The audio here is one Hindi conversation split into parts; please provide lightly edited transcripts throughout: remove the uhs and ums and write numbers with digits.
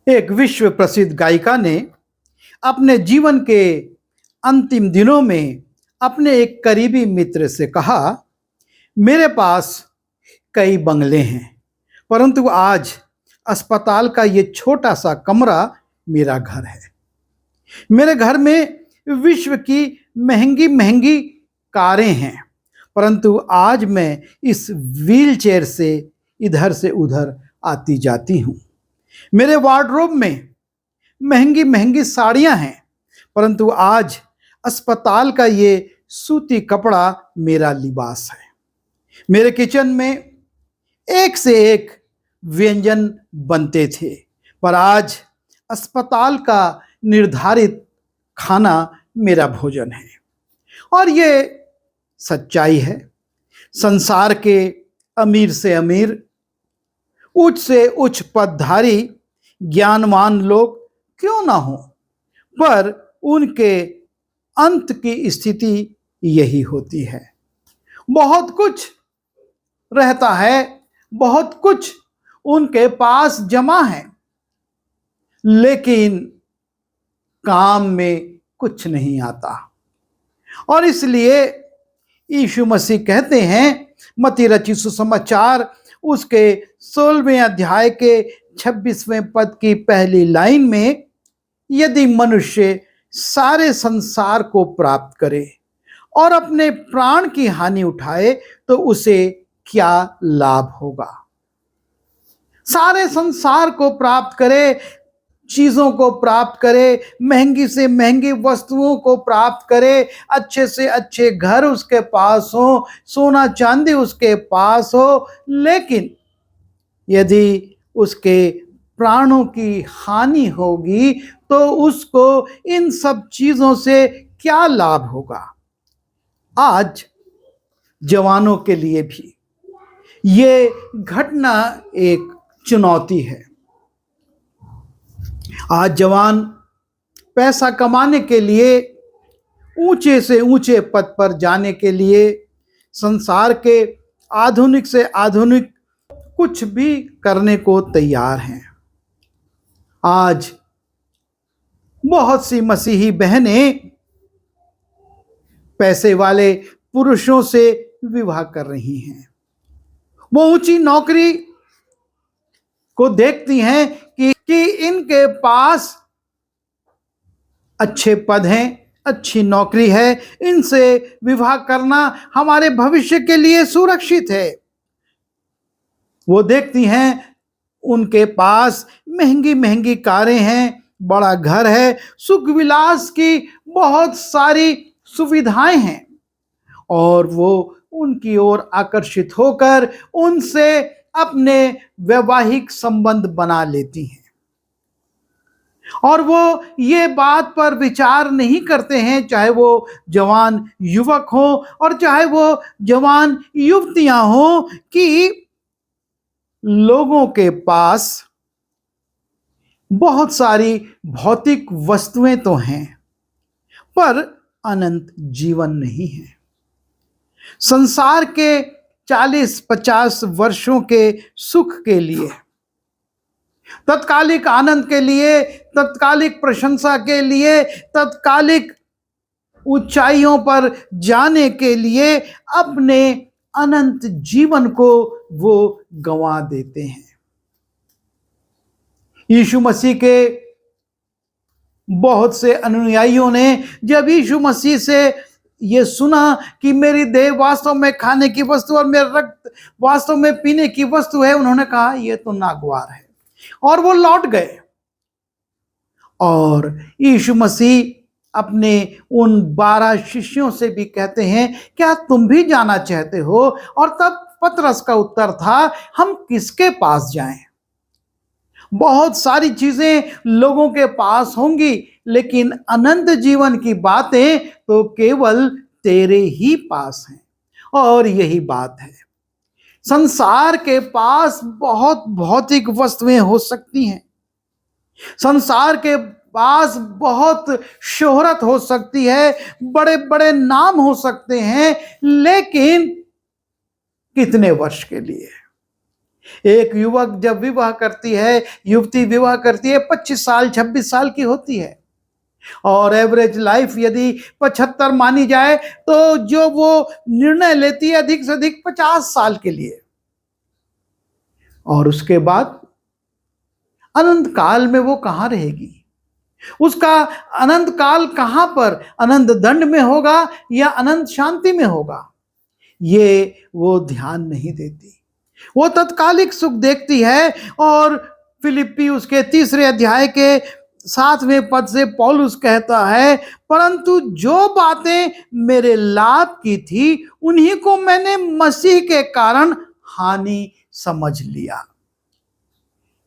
एक विश्व प्रसिद्ध गायिका ने अपने जीवन के अंतिम दिनों में अपने एक करीबी मित्र से कहा, मेरे पास कई बंगले हैं, परंतु आज अस्पताल का ये छोटा सा कमरा मेरा घर है। मेरे घर में विश्व की महंगी महंगी कारें हैं, परंतु आज मैं इस व्हीलचेयर से इधर से उधर आती जाती हूँ। मेरे वार्डरोब में महंगी महंगी साड़ियां हैं, परंतु आज अस्पताल का ये सूती कपड़ा मेरा लिबास है। मेरे किचन में एक से एक व्यंजन बनते थे, पर आज अस्पताल का निर्धारित खाना मेरा भोजन है। और ये सच्चाई है। संसार के अमीर से अमीर, उच्च से उच्च पदधारी, ज्ञानवान लोग क्यों ना हो, पर उनके अंत की स्थिति यही होती है। बहुत कुछ रहता है, बहुत कुछ उनके पास जमा है, लेकिन काम में कुछ नहीं आता। और इसलिए यीशु मसीह कहते हैं, मत्ती रचित सुसमाचार उसके 16वें अध्याय के 26वें पद की पहली लाइन में, यदि मनुष्य सारे संसार को प्राप्त करे और अपने प्राण की हानि उठाए तो उसे क्या लाभ होगा। सारे संसार को प्राप्त करे, चीजों को प्राप्त करे, महंगी से महंगी वस्तुओं को प्राप्त करे, अच्छे से अच्छे घर उसके पास हो, सोना चांदी उसके पास हो, लेकिन यदि उसके प्राणों की हानि होगी तो उसको इन सब चीजों से क्या लाभ होगा। आज जवानों के लिए भी ये घटना एक चुनौती है। आज जवान पैसा कमाने के लिए, ऊंचे से ऊंचे पद पर जाने के लिए, संसार के आधुनिक से आधुनिक कुछ भी करने को तैयार हैं। आज बहुत सी मसीही बहनें पैसे वाले पुरुषों से विवाह कर रही हैं। वो ऊंची नौकरी को देखती हैं कि इनके पास अच्छे पद हैं, अच्छी नौकरी है, इनसे विवाह करना हमारे भविष्य के लिए सुरक्षित है। वो देखती हैं उनके पास महंगी महंगी कारें हैं, बड़ा घर है, सुख विलास की बहुत सारी सुविधाएं हैं, और वो उनकी ओर आकर्षित होकर उनसे अपने वैवाहिक संबंध बना लेती हैं। और वो ये बात पर विचार नहीं करते हैं, चाहे वो जवान युवक हो और चाहे वो जवान युवतियां हो, कि लोगों के पास बहुत सारी भौतिक वस्तुएं तो हैं, पर अनंत जीवन नहीं है। संसार के 40-50 वर्षों के सुख के लिए, तत्कालिक आनंद के लिए, तत्कालिक प्रशंसा के लिए, तत्कालिक ऊंचाइयों पर जाने के लिए अपने अनंत जीवन को वो गंवा देते हैं। यीशु मसीह के बहुत से अनुयायियों ने जब यीशु मसीह से ये सुना कि मेरी देह वास्तव में खाने की वस्तु और मेरा रक्त वास्तव में पीने की वस्तु है, उन्होंने कहा ये तो नागवार है, और वो लौट गए। और यीशु मसीह अपने उन 12 शिष्यों से भी कहते हैं, क्या तुम भी जाना चाहते हो? और तब पतरस का उत्तर था, हम किसके पास जाएं? बहुत सारी चीजें लोगों के पास होंगी, लेकिन अनंत जीवन की बातें तो केवल तेरे ही पास हैं। और यही बात है, संसार के पास बहुत भौतिक वस्तुएं हो सकती हैं, संसार के पास बहुत शोहरत हो सकती है, बड़े बड़े नाम हो सकते हैं, लेकिन कितने वर्ष के लिए? एक युवक जब विवाह करती है, युवती विवाह करती है, 25 साल 26 साल की होती है, और एवरेज लाइफ यदि 75 मानी जाए तो जो वो निर्णय लेती है अधिक से अधिक 50 साल के लिए, और उसके बाद अनंत काल में वो कहां रहेगी? उसका अनंत काल कहां पर, अनंत दंड में होगा या अनंत शांति में होगा? ये वो ध्यान नहीं देती। वो तत्कालिक सुख देखती है। और फिलिप्पी उसके 3 अध्याय के 7वें पद से पौलुस कहता है, परंतु जो बातें मेरे लाभ की थी उन्हीं को मैंने मसीह के कारण हानि समझ लिया।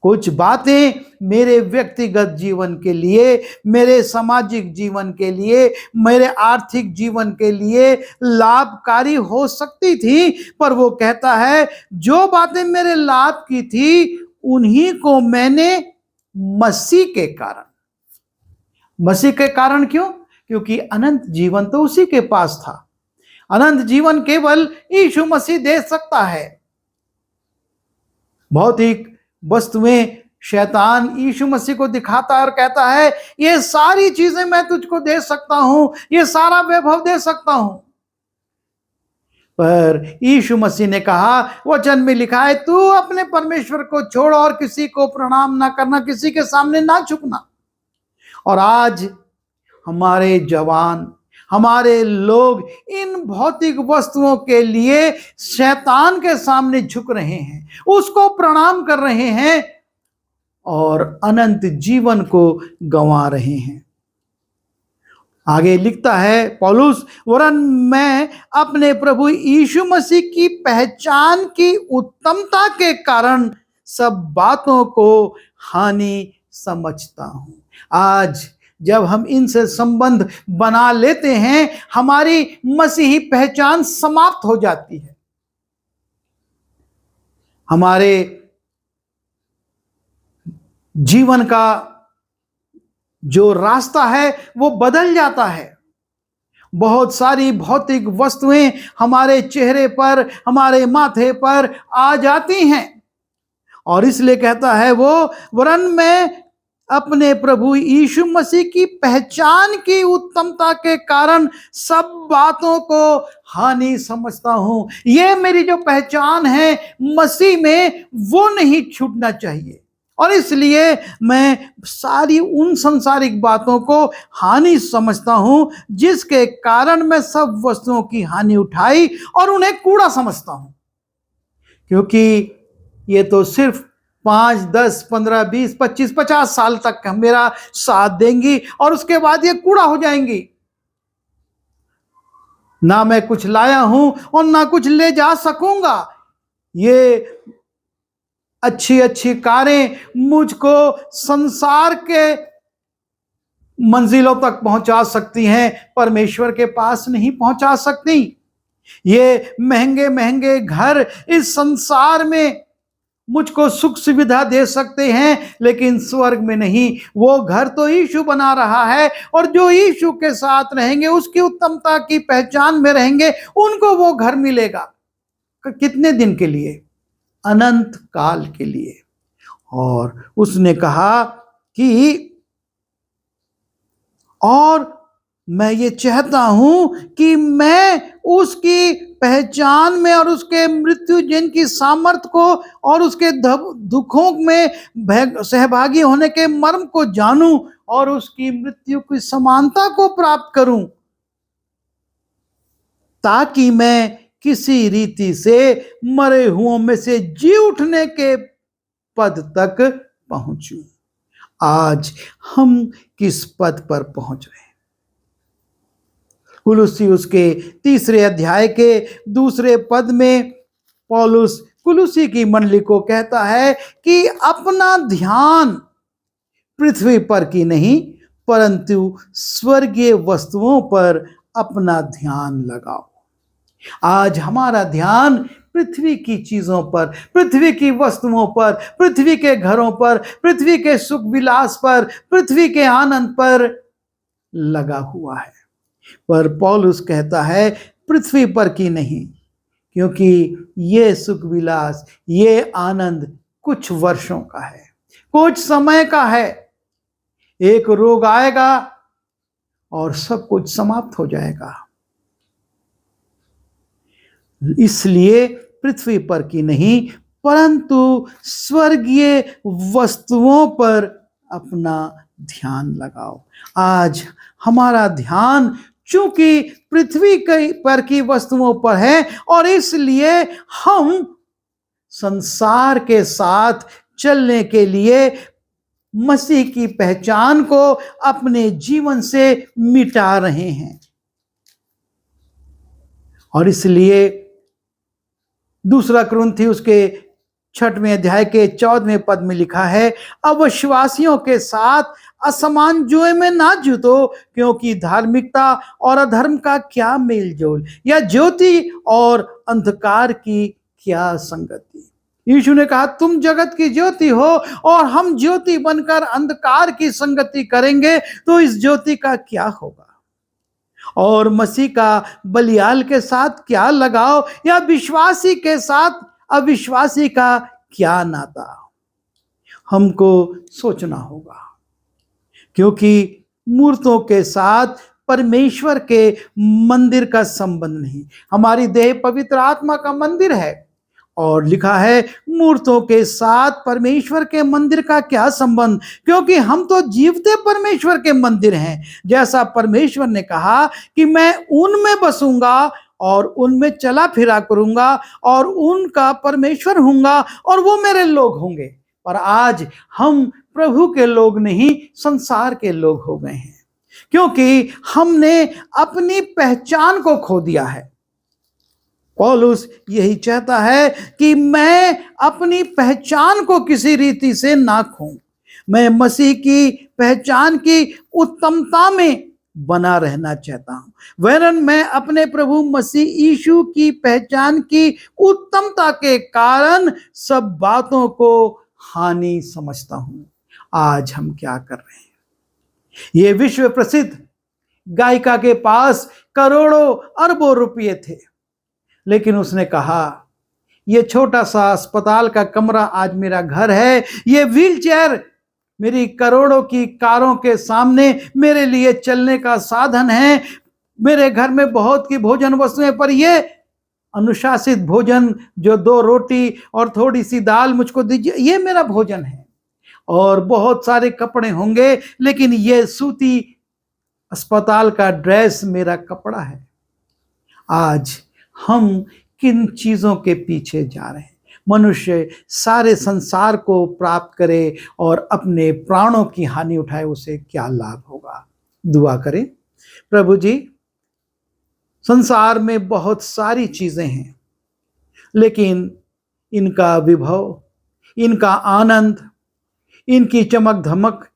कुछ बातें मेरे व्यक्तिगत जीवन के लिए, मेरे सामाजिक जीवन के लिए, मेरे आर्थिक जीवन के लिए लाभकारी हो सकती थी, पर वो कहता है जो बातें मेरे लाभ की थी उन्हीं को मैंने मसीह के कारण, मसीह के कारण क्यों? क्योंकि अनंत जीवन तो उसी के पास था। अनंत जीवन केवल यीशु मसीह दे सकता है। भौतिक वस्तुएं शैतान यीशु मसीह को दिखाता है और कहता है ये सारी चीजें मैं तुझको दे सकता हूं, ये सारा वैभव दे सकता हूं। पर यीशु मसीह ने कहा, वचन में लिखा है, तू अपने परमेश्वर को छोड़ और किसी को प्रणाम ना करना, किसी के सामने ना झुकना। और आज हमारे जवान, हमारे लोग इन भौतिक वस्तुओं के लिए शैतान के सामने झुक रहे हैं, उसको प्रणाम कर रहे हैं और अनंत जीवन को गंवा रहे हैं। आगे लिखता है पौलुस, वरन मैं अपने प्रभु यीशु मसीह की पहचान की उत्तमता के कारण सब बातों को हानि समझता हूं। आज जब हम इनसे संबंध बना लेते हैं, हमारी मसीही पहचान समाप्त हो जाती है। हमारे जीवन का जो रास्ता है वो बदल जाता है। बहुत सारी भौतिक वस्तुएं हमारे चेहरे पर, हमारे माथे पर आ जाती हैं, और इसलिए कहता है वो, वरन मैं अपने प्रभु यीशु मसीह की पहचान की उत्तमता के कारण सब बातों को हानि समझता हूं। ये मेरी जो पहचान है मसीह में, वो नहीं छूटना चाहिए, और इसलिए मैं सारी उन सांसारिक बातों को हानि समझता हूं जिसके कारण मैं सब वस्तुओं की हानि उठाई और उन्हें कूड़ा समझता हूं, क्योंकि ये तो सिर्फ 5, 10, 15, 20, 25, 50 साल तक मेरा साथ देंगी और उसके बाद ये कूड़ा हो जाएंगी। ना मैं कुछ लाया हूं और ना कुछ ले जा सकूंगा। ये अच्छी अच्छी कारें मुझको संसार के मंजिलों तक पहुंचा सकती हैं, परमेश्वर के पास नहीं पहुंचा सकती। ये महंगे महंगे घर इस संसार में मुझको सुख सुविधा दे सकते हैं, लेकिन स्वर्ग में नहीं। वो घर तो यीशु बना रहा है, और जो यीशु के साथ रहेंगे, उसकी उत्तमता की पहचान में रहेंगे, उनको वो घर मिलेगा। कितने दिन के लिए? अनंत काल के लिए। और उसने कहा कि और मैं ये चाहता हूं कि मैं उसकी पहचान में और उसके मृत्यु जिनकी सामर्थ को और उसके दुखों में सहभागी होने के मर्म को जानूं और उसकी मृत्यु की समानता को प्राप्त करूं, ताकि मैं किसी रीति से मरे हुओं में से जी उठने के पद तक पहुंचूं। आज हम किस पद पर पहुंच रहे हैं? कुलुसी उसके 3 अध्याय के 2 पद में पौलुस कुलुसी की मंडली को कहता है कि अपना ध्यान पृथ्वी पर की नहीं, परंतु स्वर्गीय वस्तुओं पर अपना ध्यान लगाओ। आज हमारा ध्यान पृथ्वी की चीजों पर, पृथ्वी की वस्तुओं पर, पृथ्वी के घरों पर, पृथ्वी के सुख विलास पर, पृथ्वी के आनंद पर लगा हुआ है। पर पौलुस कहता है पृथ्वी पर की नहीं, क्योंकि ये सुख विलास, ये आनंद कुछ वर्षों का है, कुछ समय का है। एक रोग आएगा और सब कुछ समाप्त हो जाएगा। इसलिए पृथ्वी पर की नहीं परंतु स्वर्गीय वस्तुओं पर अपना ध्यान लगाओ। आज हमारा ध्यान चूंकि पृथ्वी पर की वस्तुओं पर है और इसलिए हम संसार के साथ चलने के लिए मसीह की पहचान को अपने जीवन से मिटा रहे हैं। और इसलिए दूसरा कुरिन्थी उसके 6वें अध्याय के 14वें पद में लिखा है, अविश्वासियों के साथ असमान जुए में ना जुटो, क्योंकि धार्मिकता और अधर्म का क्या मेल जोल, या ज्योति और अंधकार की क्या संगति। यीशु ने कहा तुम जगत की ज्योति हो और हम ज्योति बनकर अंधकार की संगति करेंगे तो इस ज्योति का क्या होगा। और मसीह का बलियाल के साथ क्या लगाव, या विश्वासी के साथ अविश्वासी का क्या नाता, हमको सोचना होगा। क्योंकि मूर्तों के साथ परमेश्वर के मंदिर का संबंध नहीं। हमारी देह पवित्र आत्मा का मंदिर है और लिखा है मूर्तों के साथ परमेश्वर के मंदिर का क्या संबंध, क्योंकि हम तो जीवते परमेश्वर के मंदिर हैं। जैसा परमेश्वर ने कहा कि मैं उनमें बसूंगा और उनमें चला फिरा करूंगा और उनका परमेश्वर होऊंगा और वो मेरे लोग होंगे। पर आज हम प्रभु के लोग नहीं, संसार के लोग हो गए हैं, क्योंकि हमने अपनी पहचान को खो दिया है। पौलुस यही चाहता है कि मैं अपनी पहचान को किसी रीति से ना खोऊं। मैं मसीह की पहचान की उत्तमता में बना रहना चाहता हूं। वरन मैं अपने प्रभु मसीह यीशु की पहचान की उत्तमता के कारण सब बातों को हानि समझता हूं। आज हम क्या कर रहे हैं? ये विश्व प्रसिद्ध गायिका के पास करोड़ों अरबों रुपये थे, लेकिन उसने कहा ये छोटा सा अस्पताल का कमरा आज मेरा घर है, ये व्हीलचेयर मेरी करोड़ों की कारों के सामने मेरे लिए चलने का साधन है, मेरे घर में बहुत की भोजन वस्तुएं, पर ये अनुशासित भोजन जो 2 रोटी और थोड़ी सी दाल मुझको दीजिए, ये मेरा भोजन है। और बहुत सारे कपड़े होंगे, लेकिन ये सूती अस्पताल का ड्रेस मेरा कपड़ा है। आज हम किन चीजों के पीछे जा रहे हैं? मनुष्य सारे संसार को प्राप्त करे और अपने प्राणों की हानि उठाए, उसे क्या लाभ होगा? दुआ करें। प्रभु जी, संसार में बहुत सारी चीजें हैं, लेकिन इनका विभव, इनका आनंद, इनकी चमक धमक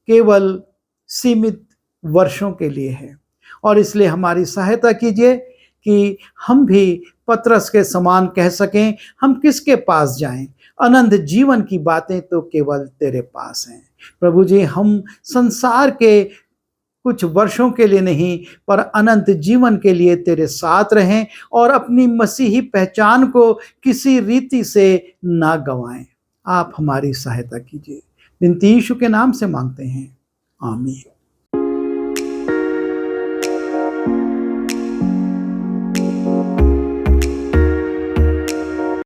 केवल सीमित वर्षों के लिए है। और इसलिए हमारी सहायता कीजिए कि हम भी पतरस के समान कह सकें, हम किसके पास जाएं? अनंत जीवन की बातें तो केवल तेरे पास हैं। प्रभु जी, हम संसार के कुछ वर्षों के लिए नहीं, पर अनंत जीवन के लिए तेरे साथ रहें और अपनी मसीही पहचान को किसी रीति से ना गंवाएं। आप हमारी सहायता कीजिए। विनती यीशु के नाम से मांगते हैं, आमीन।